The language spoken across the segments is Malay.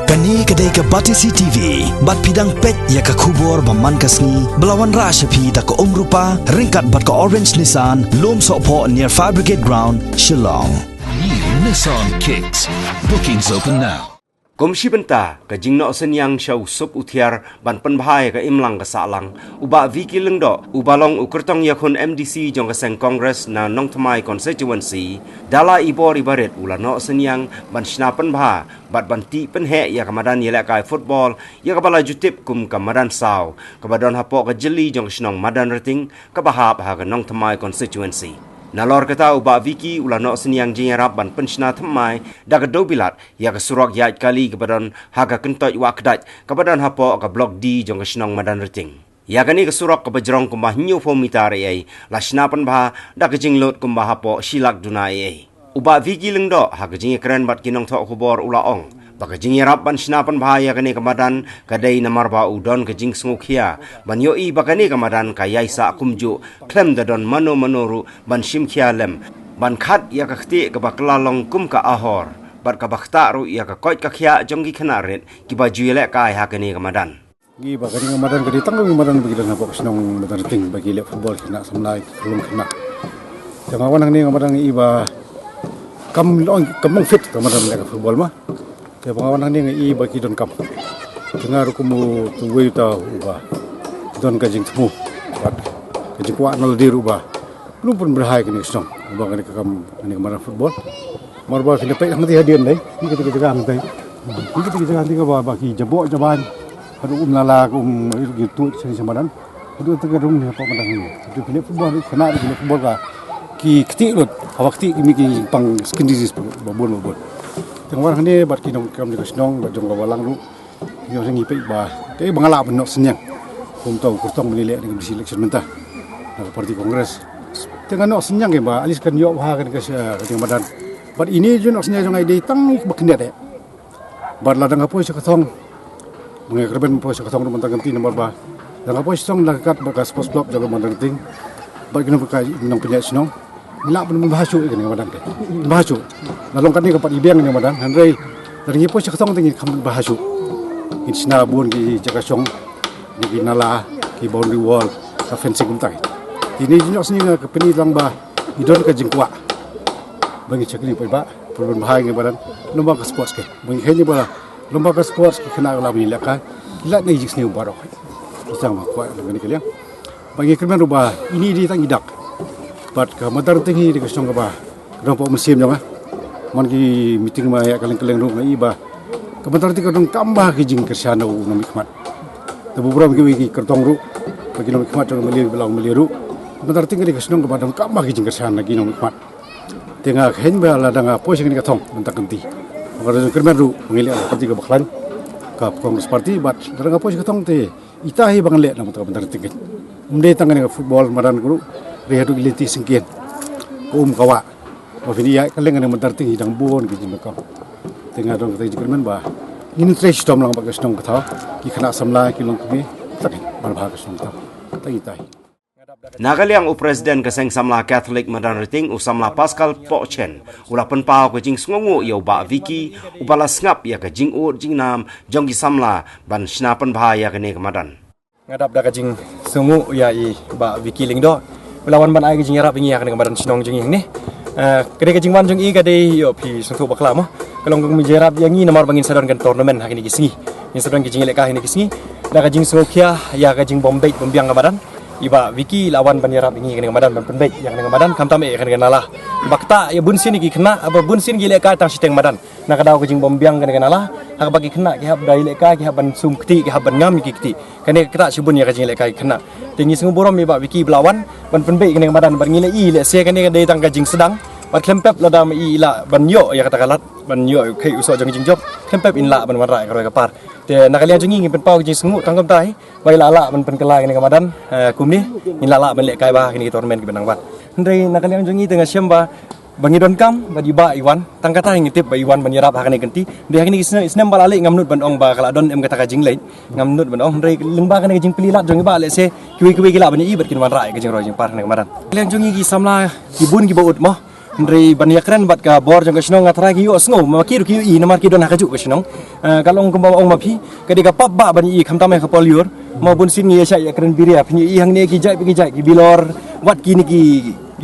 Kani kedai ke Batisi TV, bat pidang pet ya ke kubur baman kasni, belawan rasyapi da ke rupa, ringkat bat ke Orange Nissan, lom sokpo near Fire Brigade Ground, Shillong. New Nissan Kicks. Bookings open now. Komisi benta ke jingno senyang syau sup utiar ban penbahai ke imlang ke salang uba Vicky lengdo ubalong ukertong yakun MDC jong keseng Kongres na Nongtmai constituency dala ibor ibaret ulano senyang ban shna penbah bat banti penhe ya kamadan yelak kai football ya kabala jutip kum kamadan saw kabadon hapo ke jeli jong snong madan rating ke bahap ha ke Nongtmai constituency. Nalor kata uba Vicky ulano senyang jingarap ban penshna thamai da ke dobilat ya ke surok ya kali kebadan haga kentoj wa kedat kebadan hapo ke blok D jong kesnong madan rating. Ya kani ke surok ke bejrong kumbah new formitar ai la shnapan bah da ke jinglot kumbah hapo silak dunai ai. Uba Vicky lengdo ha ke jing keren bat kinong thok khubor ulaong. Baka jing yarap ban shnapan bahaya kani kamadan kadai namar ba udon ke jing smukia ban yoi baka ni kamadan kayai sa kumju klem dadon mano manoru ban shimkia lem ban khat ya kakti ke baklalong kum ka ahor bat ka bakta ru ya ka koit ka khia jonggi khanaret ki ba juile kai ha kani kamadan gi baka ni kamadan kadi tang kamadan bagi dan hapok snong madan ting bagi le football kena samlai kelum kena jangan wanang ni kamadan iba kam fit kamadan le football mah ya pengawanan ni bagi don kam dengar kumu tuwe ta uba don kajing temu bat kajing kuat nol di ruba belum pun berhai kini song uba kani kam kani kemarin football marba kini pek nanti hadian dai ni ketika jaga nanti ni ketika jaga nanti ka bagi jabok jaban adu lala gitu sini samadan adu tegarung ni apa padang ni tu pilih football kena pilih football ka ki keti lut awakti kimi pang skin disease babon Tengah orang ni bat kinong kam di kesnong bat jong kawalang ru yo sengi pe ba te bangala benok senyang kum tau kurtong menilek dengan selection mentah na parti kongres tengah nok senyang ke ba alis kan yo ha kan ke badan bat ini jo nok senyang jong ai dei tang bakindat de bat ladang apo se katong mengekreben po se katong mentang ganti nomor ba dang apo song lakat bakas post block jaga mandang ting bat kinong ka nang penyat senong Nilak pun membahasuk ke dengan badan ke. Bahasuk. Lalu kan ni kepat ibang dengan badan. Handai dari ni pun sekatong tinggi kamu bahasuk. Ini sinabun ki jakasong, ki nala, ki boundary wall, ka fencing kumtai. Ini jenis ni ke peni lang bah idon ke jengkuak. Bagi cek ni pun ba, perlu bahaya dengan badan. Lomba ke sports ke. Bagi hanya bala lomba ke sports ki kena ulah ni lekah. Ilat ni jik ni ubarok. Isang kuat dengan ni kalian. Bagi kerana rubah ini di tang idak. Bat ka madar tinggi di kesong ba rompo musim jong man ki meeting ma ya kaleng-kaleng ru ngai ba ka madar ti kadong tambah ki jing kersana u no mikmat te bubram ki kertong ru bagi no mikmat jong meli belang meli ru madar tinggi di kesong ba dong tambah ki jing kersana ki no mikmat tenga hen ba la danga posing ni katong mentak genti ngara kermen ru ngeli parti ka baklan ka Kongres parti bat danga posing katong te itahi bang le na madar tinggi umde tangan ka football madan guru rehadu iliti singkian kawa mafini ya kaleng ang madar ting hidang buon ki jinokam tenga dong kata jikermen ba ini trash dom lang bagas dong kata ki khana samla ki long ki takin barbha ka song ta tai Nagaliang u Presiden Keseng Samla Catholic Madan Rating u Samla Pascal Pochen ula penpau ke jing sngongu yo ba Vicky u balas ngap ya ke jing u jing nam jonggi Samla ban shna penbahaya ke ne kemadan ngadap da ka jing sungu ya i ba Vicky lingdo lawan ban ai jing yarap ingi akan kemadan sinong jing ni kede ke jing wan jong i ka dei yo pi suntu bakla mo kalong kong mijerap yang ni nomor bangin sadon kan tournament hakini kisngi ni sadon ki jing le ka ni kisngi da ka jing sokia ya ka jing bombay bombiang kemadan iba Vicky lawan ban yarap ingi kan kemadan ban penbay yang kan kemadan kam tam e kan kenala bakta ya bunsin ki kena aba bunsin gi le ka tang siteng madan na ka daw ka jing bombiang kan kenala hak bagi kena ki hab dai le ka ki hab ban sum kti ki hab ban ngam ki kti kan kra sibun ya ka jing le ka kena tinggi sungu borom iba Vicky belawan ban penbay kan kemadan ban ngile i le se kan ka dei tang ka jing sedang ban klempep la dam i la ban yo ya kata kalat ban yo kai uso jong jing job klempep in la ban warai ka ka par te nakalian jing ngi pen pau jing sungu tang kam tai bai la la ban pen kelai kan kemadan kum ni in la la ban le kai ba kini tournament ki benang ban ndai nakalian jing ngi tengah syamba bangi don kam badi ba iwan tang kata ngi tip ba iwan ban yarap hakani ganti de hakini isnem balale ngamnut ban ong ba kala don em kata ka jing lain ngamnut ban ong ndai lengba kan jing pelilat jong ba le se kiwi kiwi gila ban i bat kin wan rai ka jing ro jing par kan kemadan kalian jing ngi samla ki bun ki baut mo Ndri bania keren bat ka bor jong ka snong ngatra ki yo sngo ma ki ru ki i namar ki don hakaju ka snong kalong kumba ong ma phi kadika pap ba bani i khamta mai ka polior ma bun sin ngi ya ya keren biria phi i hang ne ki jai ki bilor wat ki ni ki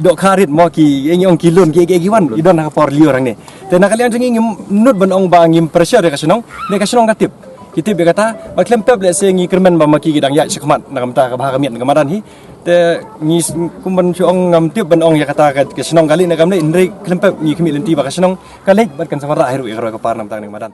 dok kharit mo ki eng ong ki lun ki wan i don ka por lior hang ne te na kalian jeng nut ban ong ba ngim pressure ka snong ne ka snong ka tip kita berkata baklem pep le se ngi kermen ba maki gidang ya sikmat nakam ta ka ba kamian ngamadan hi te ngi kumban chuong ngam tip ban ong ya kata ka senong kali nakam le indri klem pep ngi kami lenti ba ka senong kali bat kan samara hiru ikro ka par nam tang ngamadan